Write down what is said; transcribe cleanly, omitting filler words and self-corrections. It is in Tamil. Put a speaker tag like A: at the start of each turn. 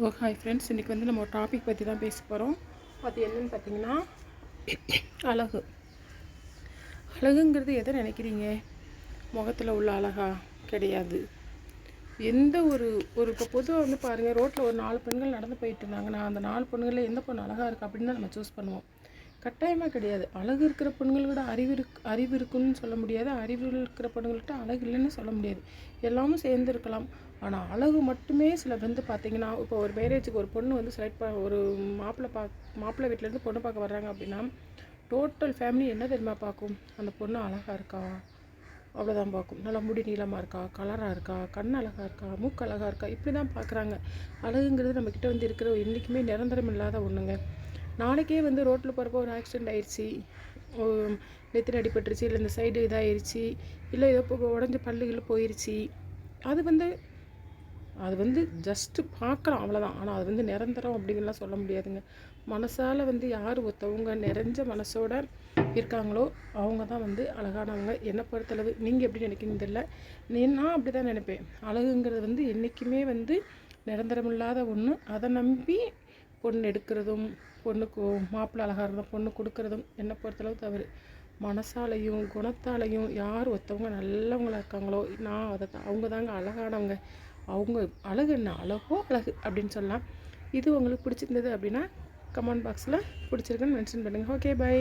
A: ஹாய் ஃப்ரெண்ட்ஸ், இன்றைக்கி வந்து நம்ம ஒரு டாபிக் பற்றி தான் பேச போகிறோம். அது என்னென்னு பார்த்தீங்கன்னா, அழகு. அழகுங்கிறது எதை நினைக்கிறீங்க? முகத்தில் உள்ள அழகா? கிடையாது. எந்த ஒரு இப்போ பொதுவாக வந்து பாருங்கள், ரோட்டில் ஒரு 4 பெண்கள் நடந்து போயிட்டு இருந்தாங்கன்னா, அந்த 4 பெண்களில் எந்த பொண்ணு அழகாக இருக்குது அப்படின்னு தான் நம்ம சூஸ் பண்ணுவோம். கட்டாயமாக கிடையாது. அழகு இருக்கிற பெண்களோட அறிவு இருக்குன்னு சொல்ல முடியாது. அறிவு இருக்கிற பெண்கள்கிட்ட அழகு இல்லைன்னு சொல்ல முடியாது. எல்லாமும் சேர்ந்து இருக்கலாம். ஆனால் அழகு மட்டுமே சில வந்து பார்த்திங்கன்னா, இப்போ ஒரு மேரேஜுக்கு ஒரு பொண்ணு வந்து செலக்ட் ஒரு மாப்பிள்ளை வீட்டிலேருந்து பொண்ணு பார்க்க வர்றாங்க அப்படின்னா, டோட்டல் ஃபேமிலி என்ன தெரியுமா பார்க்கும்? அந்த பொண்ணு அழகாக இருக்கா, அவ்வளோதான் பார்க்கும். நல்லா முடி நீளமாக இருக்கா, கலராக இருக்கா, கண் அழகாக இருக்கா, மூக்கு அழகாக இருக்கா, இப்படி தான் பார்க்குறாங்க. அழகுங்கிறது நம்மக்கிட்ட வந்து இருக்கிற என்றைக்குமே நிரந்தரம் இல்லாத ஒன்றுங்க. நாளைக்கே வந்து ரோட்டில் போகிறப்போ ஒரு ஆக்சிடெண்ட் ஆயிடுச்சு, நெத்தின அடிபட்டுருச்சு, இல்லை இந்த சைடு இதாகிடுச்சு, இல்லை ஏதோ உடஞ்ச பல்லுகள் போயிடுச்சு, அது வந்து ஜஸ்ட்டு பார்க்கலாம், அவ்வளோதான். ஆனால் அது வந்து நிரந்தரம் அப்படிங்கலாம் சொல்ல முடியாதுங்க. மனசால் வந்து யார் ஒருத்தவங்க நிறைஞ்ச மனசோட இருக்காங்களோ அவங்க தான் வந்து அழகானவங்க. என்னை பொறுத்தளவு. நீங்கள் எப்படி நினைக்கிறீங்க தெரியல. நான் அப்படி தான் நினைப்பேன். அழகுங்கிறது வந்து என்றைக்குமே வந்து நிரந்தரமில்லாத ஒன்று. அதை நம்பி பொண்ணு எடுக்கிறதும், பொண்ணுக்கு மாப்பிள்ளை அழகாக இருந்தால் பொண்ணு கொடுக்குறதும் என்னை பொறுத்தளவு தவறு. மனசாலையும் குணத்தாலையும் யார் ஒருத்தவங்க நல்லவங்களாக இருக்காங்களோ, அவங்க தாங்க அழகானவங்க. அவங்க அழகு என்ன, அழகோ அழகு அப்படின்னு சொல்லலாம். இது உங்களுக்கு பிடிச்சிருந்தது அப்படின்னா கமெண்ட் பாக்ஸில் பிடிச்சிருக்குன்னு மென்ஷன் பண்ணுங்கள். Okay, by.